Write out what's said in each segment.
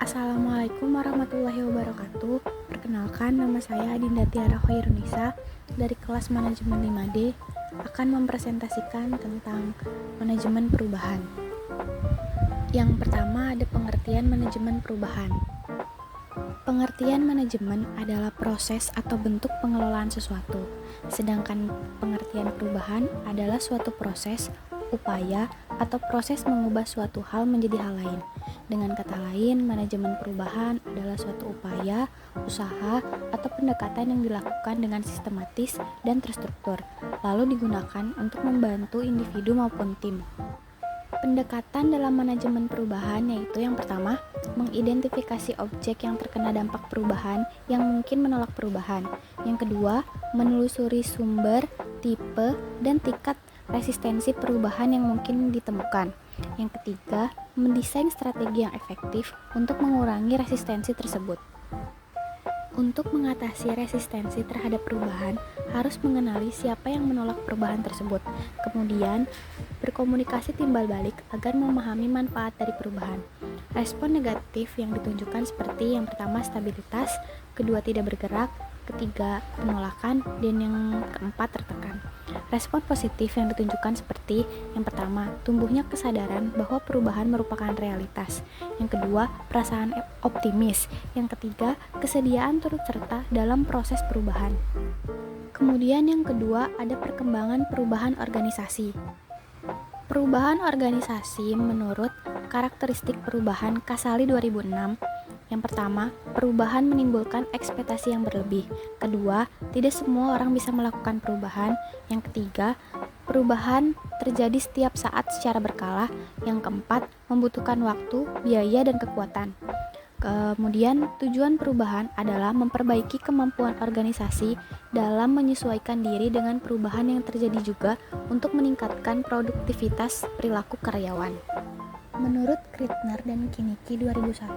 Assalamualaikum warahmatullahi wabarakatuh. Perkenalkan, nama saya Adinda Tiara Khairunisa dari kelas manajemen 5D akan mempresentasikan tentang manajemen perubahan. Yang pertama ada pengertian manajemen perubahan. Pengertian manajemen adalah proses atau bentuk pengelolaan sesuatu, sedangkan pengertian perubahan adalah suatu proses, upaya, atau proses mengubah suatu hal menjadi hal lain. Dengan kata lain, manajemen perubahan adalah suatu upaya, usaha, atau pendekatan yang dilakukan dengan sistematis dan terstruktur, lalu digunakan untuk membantu individu maupun tim. Pendekatan dalam manajemen perubahan yaitu yang pertama, mengidentifikasi objek yang terkena dampak perubahan yang mungkin menolak perubahan. Yang kedua, menelusuri sumber, tipe, dan tingkat resistensi perubahan yang mungkin ditemukan. Yang ketiga, mendesain strategi yang efektif untuk mengurangi resistensi tersebut. Untuk mengatasi resistensi terhadap perubahan, harus mengenali siapa yang menolak perubahan tersebut. Kemudian, berkomunikasi timbal balik agar memahami manfaat dari perubahan. Respon negatif yang ditunjukkan seperti yang pertama stabilitas, kedua tidak bergerak, ketiga penolakan, dan yang keempat tertekan. Respon positif yang ditunjukkan seperti yang pertama, tumbuhnya kesadaran bahwa perubahan merupakan realitas. Yang kedua, perasaan optimis. Yang ketiga, kesediaan turut serta dalam proses perubahan. Kemudian yang kedua, ada perkembangan perubahan organisasi. Perubahan organisasi menurut karakteristik perubahan Kasali 2006. Yang pertama, perubahan menimbulkan ekspektasi yang berlebih. Kedua, tidak semua orang bisa melakukan perubahan. Yang ketiga, perubahan terjadi setiap saat secara berkala. Yang keempat, membutuhkan waktu, biaya, dan kekuatan. Kemudian, tujuan perubahan adalah memperbaiki kemampuan organisasi dalam menyesuaikan diri dengan perubahan yang terjadi juga untuk meningkatkan produktivitas perilaku karyawan. Menurut Krittner dan Kinnicky 2001,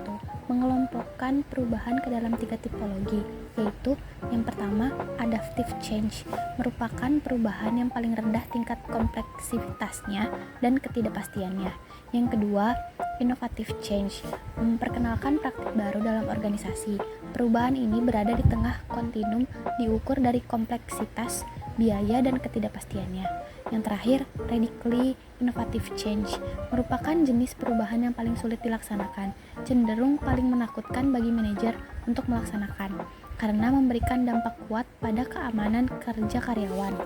mengelompokkan perubahan ke dalam 3 tipologi, yaitu yang pertama, adaptive change, merupakan perubahan yang paling rendah tingkat kompleksitasnya dan ketidakpastiannya. Yang kedua, innovative change, memperkenalkan praktik baru dalam organisasi. Perubahan ini berada di tengah kontinum diukur dari kompleksitas, biaya, dan ketidakpastiannya. Yang terakhir, radically innovative change, merupakan jenis perubahan yang paling sulit dilaksanakan, cenderung paling menakutkan bagi manajer untuk melaksanakan, karena memberikan dampak kuat pada keamanan kerja karyawan.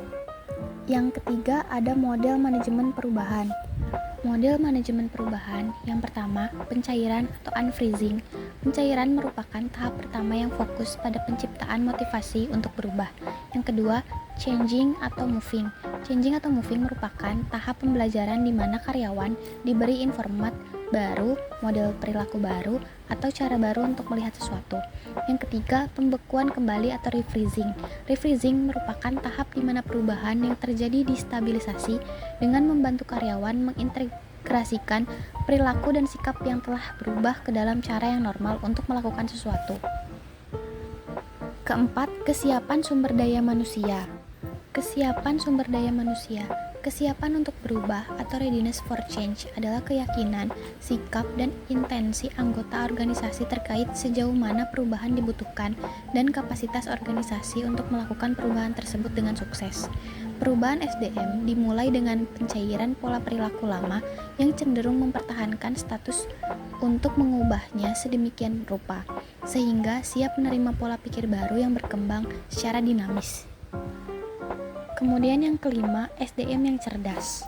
Yang ketiga, ada model manajemen perubahan. Model manajemen perubahan yang pertama, pencairan atau unfreezing. Pencairan merupakan tahap pertama yang fokus pada penciptaan motivasi untuk berubah. Yang kedua, changing atau moving. Changing atau moving merupakan tahap pembelajaran di mana karyawan diberi informat baru, model perilaku baru, atau cara baru untuk melihat sesuatu. Yang ketiga, pembekuan kembali atau refreezing. Refreezing merupakan tahap di mana perubahan yang terjadi distabilisasi dengan membantu karyawan mengintegrasikan perilaku dan sikap yang telah berubah ke dalam cara yang normal untuk melakukan sesuatu. Keempat, kesiapan sumber daya manusia. Kesiapan sumber daya manusia. Kesiapan untuk berubah atau readiness for change adalah keyakinan, sikap, dan intensi anggota organisasi terkait sejauh mana perubahan dibutuhkan dan kapasitas organisasi untuk melakukan perubahan tersebut dengan sukses. Perubahan SDM dimulai dengan pencairan pola perilaku lama yang cenderung mempertahankan status untuk mengubahnya sedemikian rupa, sehingga siap menerima pola pikir baru yang berkembang secara dinamis. Kemudian yang kelima, SDM yang cerdas.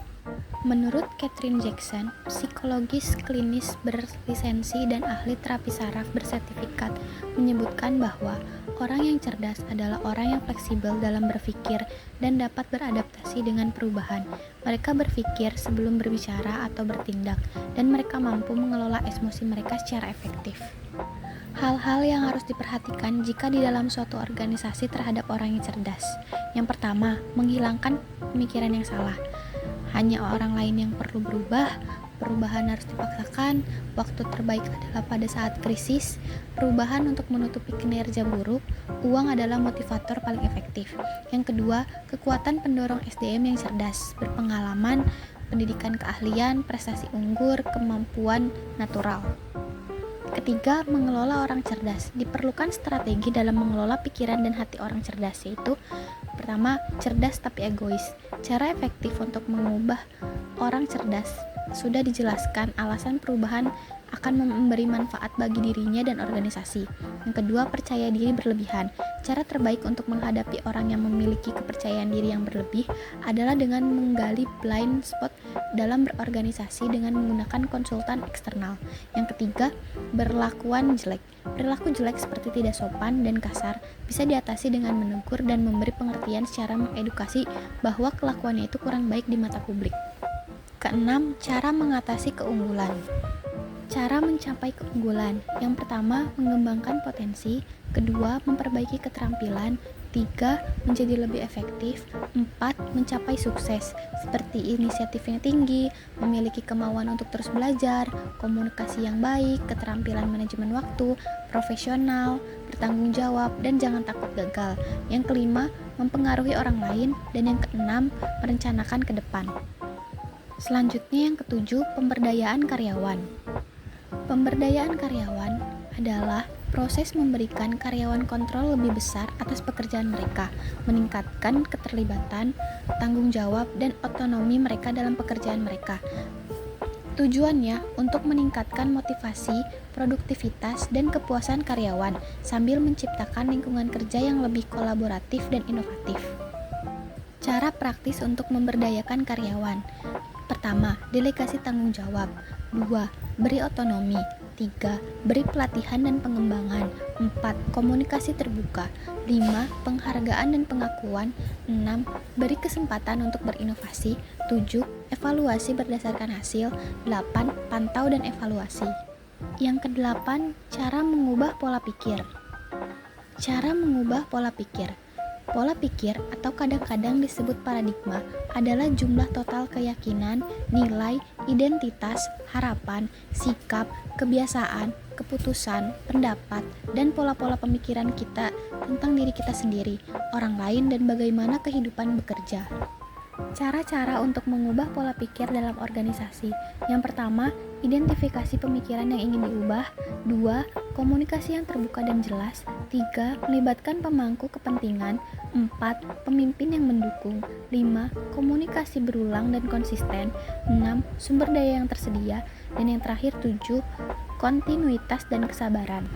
Menurut Catherine Jackson, psikologis klinis berlisensi dan ahli terapi saraf bersertifikat, menyebutkan bahwa orang yang cerdas adalah orang yang fleksibel dalam berpikir dan dapat beradaptasi dengan perubahan. Mereka berpikir sebelum berbicara atau bertindak, dan mereka mampu mengelola emosi mereka secara efektif. Hal-hal yang harus diperhatikan jika di dalam suatu organisasi terhadap orang yang cerdas. Yang pertama, menghilangkan pemikiran yang salah. Hanya orang lain yang perlu berubah, perubahan harus dipaksakan, waktu terbaik adalah pada saat krisis, perubahan untuk menutupi kinerja buruk, uang adalah motivator paling efektif. Yang kedua, kekuatan pendorong SDM yang cerdas, berpengalaman, pendidikan keahlian, prestasi unggul, kemampuan natural. Ketiga, mengelola orang cerdas. Diperlukan strategi dalam mengelola pikiran dan hati orang cerdas, yaitu pertama, cerdas tapi egois. Cara efektif untuk mengubah orang cerdas sudah dijelaskan, alasan perubahan akan memberi manfaat bagi dirinya dan organisasi. Yang kedua, percaya diri berlebihan. Cara terbaik untuk menghadapi orang yang memiliki kepercayaan diri yang berlebih adalah dengan menggali blind spot dalam berorganisasi dengan menggunakan konsultan eksternal. Yang ketiga, berlakuan jelek. Perilaku jelek seperti tidak sopan dan kasar bisa diatasi dengan menegur dan memberi pengertian secara mengedukasi bahwa kelakuannya itu kurang baik di mata publik. Keenam, cara mengatasi keunggulan. Cara mencapai keunggulan. Yang pertama, mengembangkan potensi. Kedua, memperbaiki keterampilan. Tiga, menjadi lebih efektif. Empat, mencapai sukses, seperti inisiatifnya tinggi, memiliki kemauan untuk terus belajar, komunikasi yang baik, keterampilan manajemen waktu, profesional, bertanggung jawab, dan jangan takut gagal. Yang kelima, mempengaruhi orang lain. Dan yang keenam, merencanakan ke depan. Selanjutnya yang ketujuh, pemberdayaan karyawan. Pemberdayaan karyawan adalah proses memberikan karyawan kontrol lebih besar atas pekerjaan mereka, meningkatkan keterlibatan, tanggung jawab, dan otonomi mereka dalam pekerjaan mereka. Tujuannya untuk meningkatkan motivasi, produktivitas, dan kepuasan karyawan sambil menciptakan lingkungan kerja yang lebih kolaboratif dan inovatif. Cara praktis untuk memberdayakan karyawan. Pertama, delegasi tanggung jawab. 2. Beri otonomi. 3. Beri pelatihan dan pengembangan. 4. Komunikasi terbuka. 5. Penghargaan dan pengakuan. 6. Beri kesempatan untuk berinovasi. 7. Evaluasi berdasarkan hasil. 8. Pantau dan evaluasi. Yang kedelapan, cara mengubah pola pikir. Cara mengubah pola pikir. Pola pikir atau kadang-kadang disebut paradigma adalah jumlah total keyakinan, nilai, identitas, harapan, sikap, kebiasaan, keputusan, pendapat, dan pola-pola pemikiran kita tentang diri kita sendiri, orang lain, dan bagaimana kehidupan bekerja. Cara-cara untuk mengubah pola pikir dalam organisasi. Yang pertama, identifikasi pemikiran yang ingin diubah. 2. Komunikasi yang terbuka dan jelas. 3. Melibatkan pemangku kepentingan. 4. Pemimpin yang mendukung. 5. Komunikasi berulang dan konsisten. 6. Sumber daya yang tersedia. Dan yang terakhir 7. Kontinuitas dan kesabaran.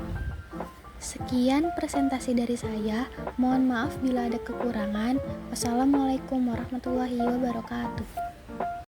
Sekian presentasi dari saya. Mohon maaf bila ada kekurangan. Wassalamualaikum warahmatullahi wabarakatuh.